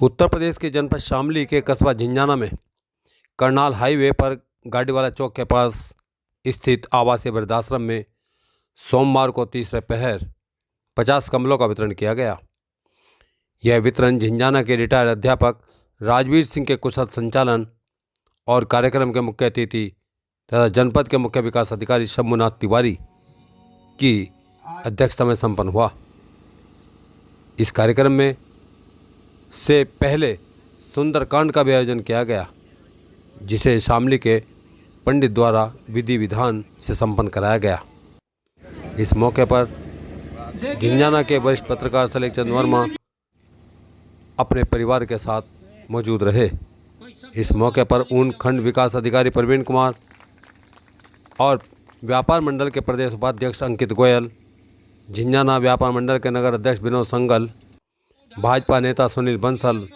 उत्तर प्रदेश के जनपद शामली के कस्बा झिंझाना में करनाल हाईवे पर गाड़ीवाला चौक के पास स्थित आवासीय वृद्धाश्रम में सोमवार को तीसरे पहर 50 कंबलों का वितरण किया गया। यह वितरण झिंझाना के रिटायर्ड अध्यापक राजवीर सिंह के कुशल संचालन और कार्यक्रम के मुख्य अतिथि तथा जनपद के मुख्य विकास अधिकारी शंभुनाथ तिवारी की अध्यक्षता में संपन्न हुआ। इस कार्यक्रम में से पहले सुंदरकांड का भी आयोजन किया गया, जिसे शामली के पंडित द्वारा विधि विधान से संपन्न कराया गया। इस मौके पर झिंझाना के वरिष्ठ पत्रकार सलेख चंद वर्मा अपने परिवार के साथ मौजूद रहे। इस मौके पर ऊन खंड विकास अधिकारी प्रवीण कुमार और व्यापार मंडल के प्रदेश उपाध्यक्ष अंकित गोयल, झिंझाना व्यापार मंडल के नगर अध्यक्ष विनोद संगल, भाजपा नेता सुनील बंसल,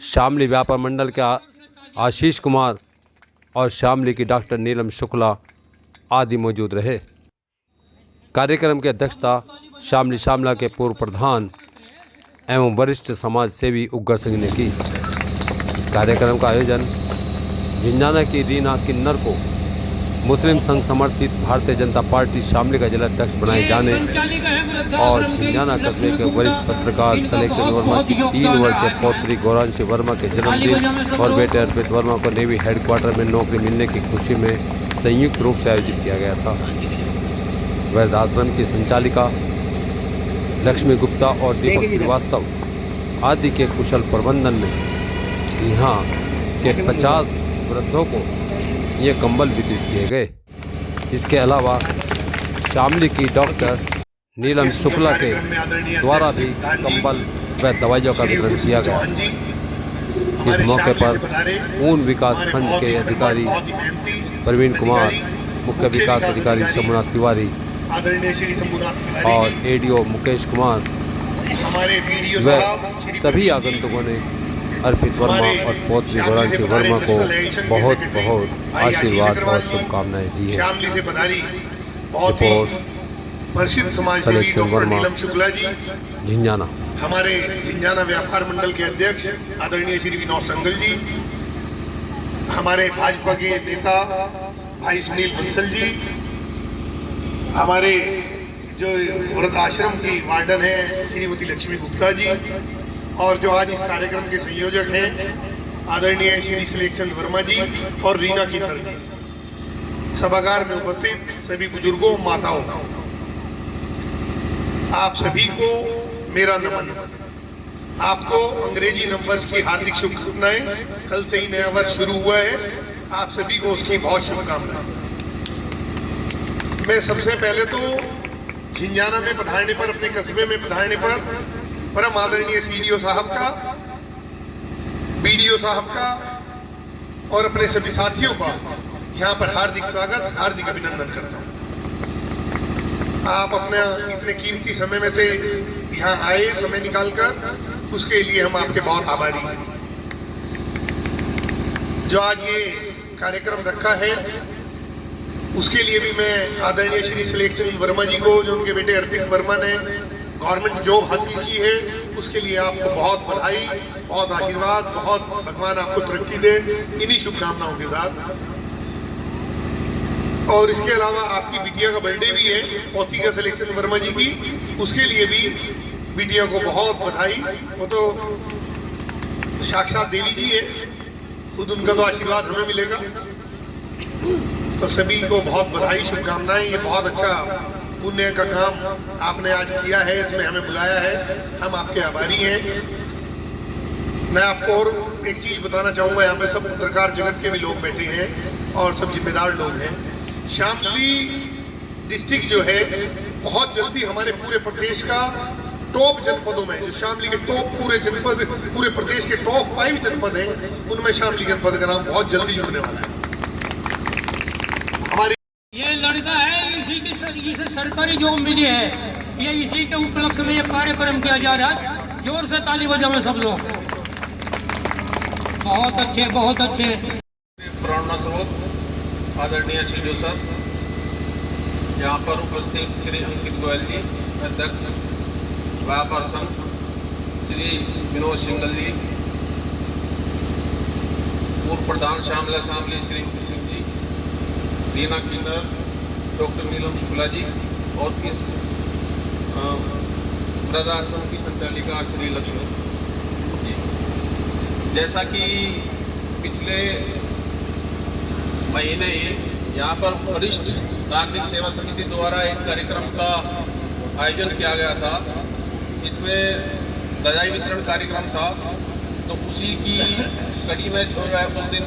शामली व्यापार मंडल के आशीष कुमार और शामली की डॉक्टर नीलम शुक्ला आदि मौजूद रहे। कार्यक्रम की अध्यक्षता शामली शामला के पूर्व प्रधान एवं वरिष्ठ समाज सेवी उग्र सिंह ने की। इस कार्यक्रम का आयोजन झिंझाना की रीना किन्नर को मुस्लिम संघ समर्थित भारतीय जनता पार्टी शामली का जिलाध्यक्ष बनाए जाने और झिंझाना कस्बे के वरिष्ठ पत्रकार सलेख चंद वर्मा की 3 वर्षीय पौत्री गौरांशी वर्मा के जन्मदिन और बेटे अर्पित वर्मा को नेवी हेडक्वार्टर में नौकरी मिलने की खुशी में संयुक्त रूप से आयोजित किया गया था। वृद्धाश्रम की संचालिका लक्ष्मी गुप्ता और दीपक श्रीवास्तव आदि के कुशल प्रबंधन में यहाँ के 50 वृद्धों को ये कंबल वितरित किए गए। इसके अलावा शामली की डॉक्टर नीलम शुक्ला के द्वारा भी कंबल व दवाइयों का वितरण किया गया। इस मौके पर ऊन विकास खंड के अधिकारी प्रवीण कुमार, मुख्य विकास अधिकारी शंभुनाथ तिवारी और एडीओ मुकेश कुमार व सभी आगंतुकों ने अर्पित वर्मा और पौत्री गौरांशी वर्मा को बहुत बहुत आशीर्वाद और शुभकामनाएं दी है। रिपोर्ट प्रसिद्ध समाज सेवी डॉक्टर नीलम शुक्ला जी, झिंझाना। हमारे झिंझाना व्यापार मंडल के अध्यक्ष आदरणीय श्री विनोद संगल जी, हमारे भाजपा के नेता भाई सुनील बंसल जी, हमारे जो वृद्धाश्रम की वार्डन है श्रीमती लक्ष्मी गुप्ता जी, और जो आज इस कार्यक्रम के संयोजक हैं आदरणीय श्री सलेख चंद वर्मा जी और रीना किन्नर जी, सभागार में उपस्थित सभी बुजुर्गों, माताओं, आप सभी को मेरा नमन। आपको अंग्रेजी नंबर्स की हार्दिक शुभकामनाएं। कल से ही नया वर्ष शुरू हुआ है, आप सभी को उसकी बहुत शुभकामनाएं। मैं सबसे पहले तो झिंझाना में पधारने पर, अपने कस्बे में पधारने पर परम आदरणीय सीडीओ साहब का, बीडीओ साहब का और अपने सभी साथियों का यहाँ पर हार्दिक स्वागत, हार्दिक अभिनंदन करता हूँ। आप अपने इतने कीमती समय में से यहाँ आए, समय निकालकर, उसके लिए हम आपके बहुत आभारी हैं। जो आज ये कार्यक्रम रखा है उसके लिए भी मैं आदरणीय श्री सलेख चंद वर्मा जी को, जो उनके बेटे अर्पित वर्मा ने गवर्नमेंट जॉब हासिल की है, उसके लिए आपको बहुत बधाई, बहुत आशीर्वाद, बहुत भगवान आपको तरक्की दे, इन्हीं शुभकामनाओं के साथ। और इसके अलावा आपकी बिटिया का बर्थडे भी है, पोती का सलेख चंद वर्मा जी की, उसके लिए भी बिटिया को बहुत बधाई। वो तो साक्षात देवी जी है, खुद उनका तो आशीर्वाद हमें मिलेगा। तो सभी को बहुत बधाई, शुभकामनाएं। ये बहुत अच्छा पुण्य का काम आपने आज किया है, इसमें हमें बुलाया है, हम आपके आभारी हैं। मैं आपको और एक चीज बताना चाहूँगा, यहाँ पे सब पत्रकार जगत के भी लोग बैठे हैं और सब जिम्मेदार लोग हैं। शामली डिस्ट्रिक्ट जो है बहुत जल्दी हमारे पूरे प्रदेश का टॉप जनपदों में, जो शामली के टॉप पूरे जनपद, पूरे प्रदेश के टॉप 5 जनपद हैं, उनमें शामली जनपद का नाम बहुत जल्दी जुड़ने वाला है। हमारी ये लड़का है, इसी की जिसे सरकारी जॉब मिली है, ये इसी के उपलक्ष्य में ये कार्यक्रम किया जा रहा है। जोर से ताली बजाओ सब लोग। बहुत अच्छे, बहुत अच्छे। प्रेरणा स्रोत आदरणीय सीडीओ सर, यहाँ पर उपस्थित श्री अंकित गोयल जी, अध्यक्ष व्यापार संघ, श्री विनोद सिंगल जी, पूर्व प्रधान श्यामला शामली श्री उग्र सिंह जी, रीना किन्नर, डॉक्टर नीलम शुक्ला जी और इस वृद्धाश्रम की संचालिका श्री लक्ष्मी जी। जैसा कि पिछले महीने यहाँ पर वरिष्ठ नागरिक सेवा समिति द्वारा एक कार्यक्रम का आयोजन किया गया था, जिसमें दवाई वितरण कार्यक्रम था। तो उसी की कड़ी में जो है उस दिन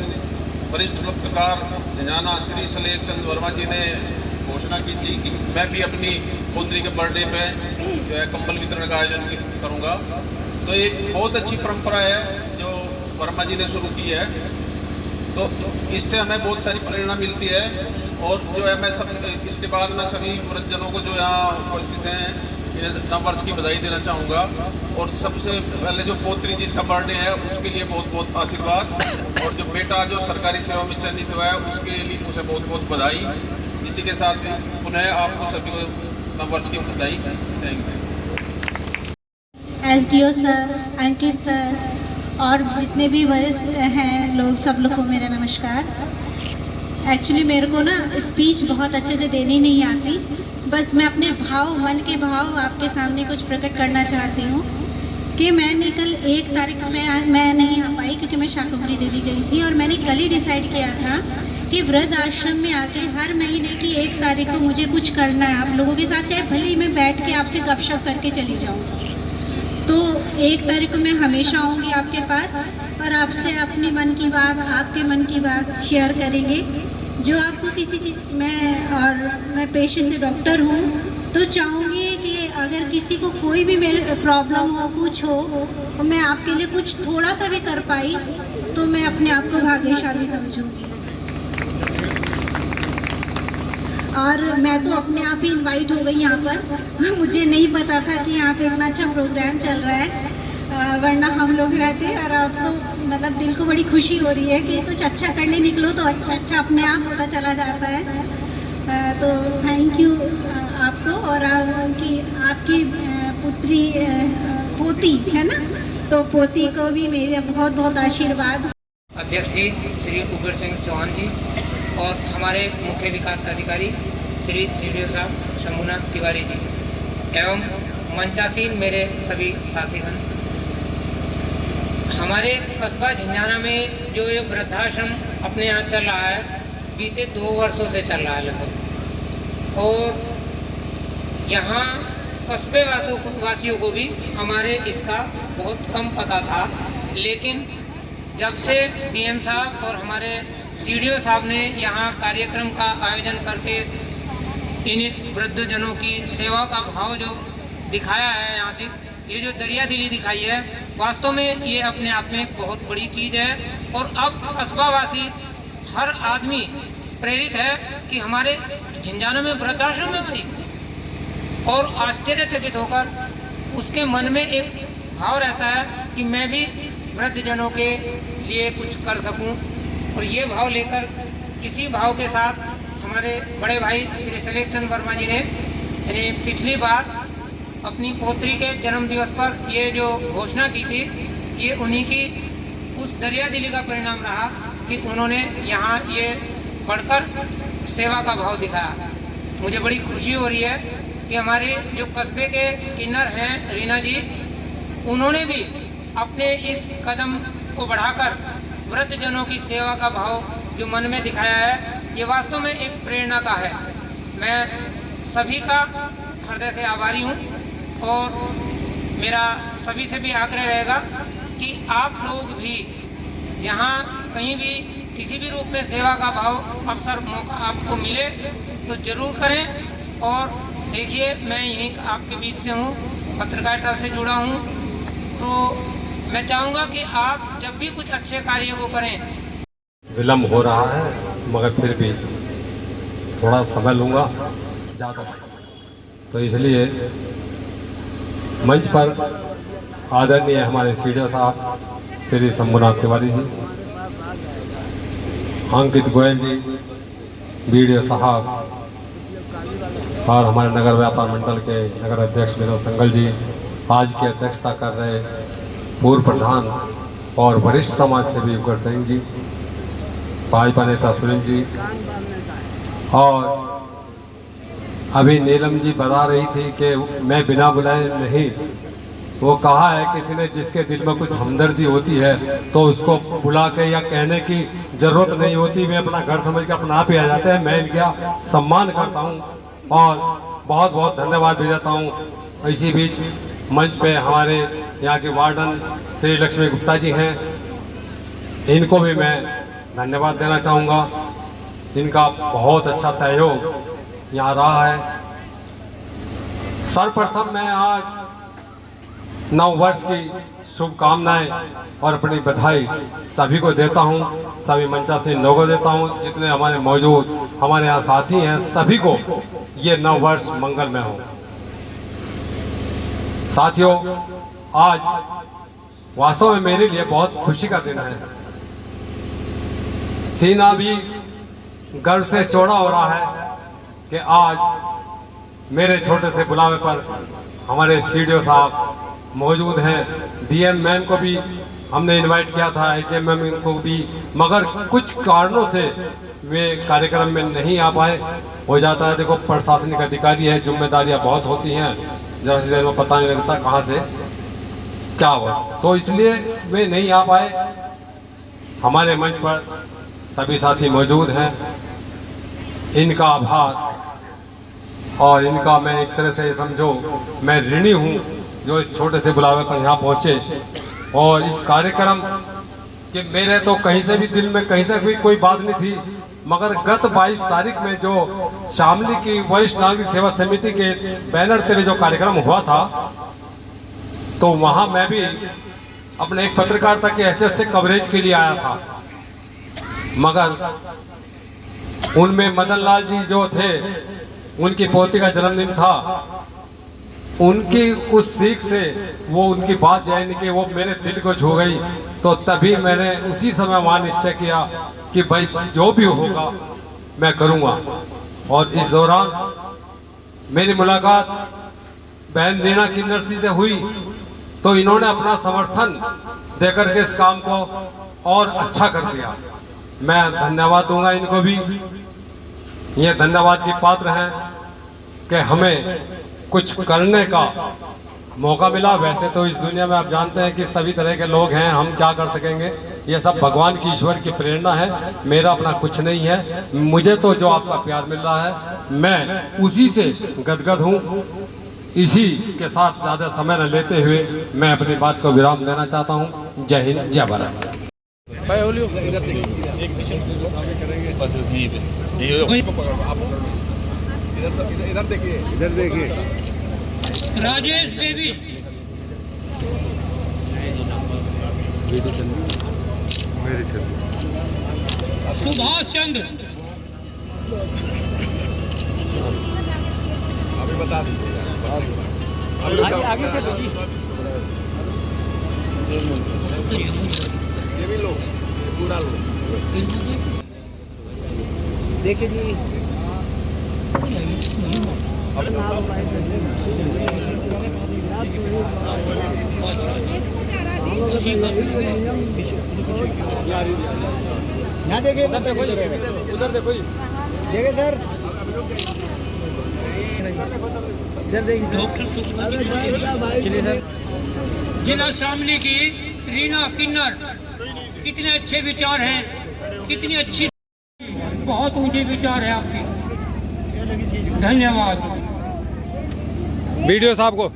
वरिष्ठ पत्रकार झंझाना श्री सलेख चंद वर्मा जी ने घोषणा की थी कि मैं भी अपनी पुत्री के बर्थडे पे जो है कंबल वितरण का आयोजन करूँगा। तो एक बहुत अच्छी परंपरा है जो वर्मा जी ने शुरू की है। तो इससे हमें बहुत सारी प्रेरणा मिलती है और जो है मैं सब इसके बाद मैं सभी वृद्धजनों को जो यहाँ उपस्थित हैं इन्हें नववर्ष की बधाई देना चाहूँगा। और सबसे पहले जो पोत्री जिसका बर्थडे है उसके लिए बहुत बहुत आशीर्वाद, और जो बेटा जो सरकारी सेवा में चयनित हुआ है उसके लिए उसे बहुत बहुत बधाई। इसी के साथ पुनः आपको सभी को नववर्ष की बधाई। Thank you. SDO sir, Ankit sir और जितने भी वरिष्ठ हैं लोग, सब लोग को मेरा नमस्कार। एक्चुअली मेरे को ना स्पीच बहुत अच्छे से देनी नहीं आती, बस मैं अपने भाव, मन के भाव आपके सामने कुछ प्रकट करना चाहती हूँ कि मैंने कल 1 तारीख में मैं नहीं आ पाई क्योंकि मैं शाकंभरी देवी गई थी, और मैंने कल ही डिसाइड किया था कि वृद्ध आश्रम में आके हर महीने की 1 तारीख को मुझे कुछ करना है आप लोगों के साथ, चाहे भले ही मैं बैठ के आपसे गपशप करके चली जाऊँ। तो 1 तारीख को मैं हमेशा आऊँगी आपके पास और आपसे अपनी मन की बात, आपके मन की बात शेयर करेंगे। जो आपको किसी चीज़ मैं पेशे से डॉक्टर हूँ, तो चाहूँगी कि अगर किसी को कोई भी मेरे प्रॉब्लम हो, कुछ हो, और मैं आपके लिए कुछ थोड़ा सा भी कर पाई तो मैं अपने आप को भाग्यशाली समझूँगी। और मैं तो अपने आप ही इनवाइट हो गई यहाँ पर। मुझे नहीं पता था कि यहाँ पे इतना अच्छा प्रोग्राम चल रहा है, वरना हम लोग रहते। और आज तो मतलब दिल को बड़ी खुशी हो रही है कि कुछ अच्छा करने निकलो तो अच्छा अपने आप होता चला जाता है। तो थैंक यू आपको, और आपकी पुत्री पोती है ना, तो पोती को भी मेरे बहुत बहुत आशीर्वाद। अध्यक्ष जी श्री उग्र सिंह चौहान जी और हमारे मुख्य विकास अधिकारी श्री सीडीओ साहब शंभुनाथ तिवारी जी एवं मंचासीन मेरे सभी साथीगण, हमारे कस्बा झंझाना में जो ये वृद्धाश्रम अपने यहाँ चल रहा है, बीते 2 वर्षों से चल रहा है लगभग। और यहाँ कस्बे वासियों को भी हमारे इसका बहुत कम पता था, लेकिन जब से डीएम साहब और हमारे सीडीओ साहब ने यहाँ कार्यक्रम का आयोजन करके इन वृद्धजनों की सेवा का भाव जो दिखाया है, यहाँ से ये जो दरिया दिली दिखाई है, वास्तव में ये अपने आप में एक बहुत बड़ी चीज़ है। और अब कस्बावासी हर आदमी प्रेरित है कि हमारे झंझाना में वृद्धाश्रम है भाई, और आश्चर्यचकित होकर उसके मन में एक भाव रहता है कि मैं भी वृद्धजनों के लिए कुछ कर सकूं। और ये भाव लेकर, इसी भाव के साथ हमारे बड़े भाई श्री सलेख चंद वर्मा जी ने यानी पिछली बार अपनी पोत्री के जन्म दिवस पर ये जो घोषणा की थी, ये उन्हीं की उस दरिया दिली का परिणाम रहा कि उन्होंने यहाँ ये पढ़कर सेवा का भाव दिखाया। मुझे बड़ी खुशी हो रही है कि हमारे जो कस्बे के किन्नर हैं रीना जी, उन्होंने भी अपने इस कदम को बढ़ाकर वृद्धजनों की सेवा का भाव जो मन में दिखाया है, ये वास्तव में एक प्रेरणा का है। मैं सभी का हृदय से आभारी हूँ, और मेरा सभी से भी आग्रह रहेगा कि आप लोग भी जहाँ कहीं भी किसी भी रूप में सेवा का भाव, अवसर, मौका आपको मिले तो ज़रूर करें। और देखिए, मैं यहीं आपके बीच से हूँ, पत्रकारिता से जुड़ा हूँ, तो मैं चाहूँगा कि आप जब भी कुछ अच्छे कार्य को करें। विलम्ब हो रहा है, मगर फिर भी थोड़ा समय लूँगा ज़्यादा, तो इसलिए मंच पर आदरणीय हमारे सीडीओ साहब श्री शंभुनाथ तिवारी जी, अंकित गोयल जी, बीडीओ साहब, और हमारे नगर व्यापार मंडल के नगर अध्यक्ष विनोद संगल जी, आज की अध्यक्षता कर रहे पूर्व प्रधान और वरिष्ठ समाज सेवी उग्र सिंह जी, भाजपा नेता सुनील जी, और अभी नीलम जी बता रही थी कि मैं बिना बुलाए नहीं, वो कहा है किसी ने जिसके दिल में कुछ हमदर्दी होती है तो उसको बुला के या कहने की ज़रूरत नहीं होती, वे अपना घर समझ के अपना आप ही आ जाते हैं। मैं इनका सम्मान करता हूं और बहुत बहुत धन्यवाद भी देता हूं। इसी बीच मंच पे हमारे यहाँ के वार्डन श्री लक्ष्मी गुप्ता जी हैं, इनको भी मैं धन्यवाद देना चाहूँगा। इनका बहुत अच्छा सहयोग यहाँ रहा है। सर्वप्रथम मैं आज नव वर्ष की शुभकामनाएं और अपनी बधाई सभी को देता हूं, सभी मंचासीन लोगों को देता हूं, जितने हमारे मौजूद हमारे यहाँ साथी हैं, सभी को ये नव वर्ष मंगलमय हो। साथियों, आज वास्तव में मेरे लिए बहुत खुशी का दिन है। सीना भी गर्व से चौड़ा हो रहा है कि आज मेरे छोटे से बुलावे पर हमारे सीडीओ साहब मौजूद हैं। डीएम मैम को भी हमने इनवाइट किया था, एचएम मैम को भी, मगर कुछ कारणों से वे कार्यक्रम में नहीं आ पाए। हो जाता है, देखो प्रशासनिक अधिकारी है, जिम्मेदारियां बहुत होती हैं, जरा सी देर में पता नहीं लगता कहाँ से क्या हुआ, तो इसलिए वे नहीं आ पाए। हमारे मंच पर सभी साथी मौजूद हैं, इनका आभार और इनका मैं एक तरह से समझो मैं ऋणी हूँ जो इस छोटे से बुलावे पर यहाँ पहुँचे। और इस कार्यक्रम के मेरे तो कहीं से भी दिल में कहीं से भी कोई बात नहीं थी, मगर गत 22 तारीख में जो शामली की वरिष्ठ नागरिक सेवा समिति के बैनर तले जो कार्यक्रम हुआ था, तो वहाँ मैं भी अपने एक पत्रकारिता के हैसियत से कवरेज के लिए आया था, मगर उनमें मदन लाल जी जो थे, उनकी पोती का जन्मदिन था, उनकी उस सीख से वो उनकी बात यानी कि वो मेरे दिल को छू गई। तो तभी मैंने उसी समय वहाँ निश्चय किया कि भाई जो भी होगा मैं करूँगा। और इस दौरान मेरी मुलाकात बहन रीना किन्नर से हुई, तो इन्होंने अपना समर्थन देकर के इस काम को और अच्छा कर दिया। मैं धन्यवाद दूंगा इनको भी, ये धन्यवाद के पात्र हैं कि हमें कुछ करने का मौका मिला। वैसे तो इस दुनिया में आप जानते हैं कि सभी तरह के लोग हैं, हम क्या कर सकेंगे, ये सब भगवान की ईश्वर की प्रेरणा है, मेरा अपना कुछ नहीं है। मुझे तो जो आपका प्यार मिल रहा है मैं उसी से गदगद हूँ। इसी के साथ ज़्यादा समय न लेते हुए मैं अपनी बात को विराम देना चाहता हूँ। जय हिंद, जय भारत। इधर देखिए राजेश देवी, सुभाष चंद्र, अभी बता दीजिए, आगे ये भी लो, पूरा लो, देखिए जी। यहाँ देखिए, उधर देखो, देखिए सर, इधर देखिए। डॉक्टर सुषमा जी, जिला शामली की रीना किन्नर, कितने अच्छे विचार हैं, कितनी अच्छी, बहुत ऊंचे विचार है आपके। धन्यवाद। वीडियो साहब को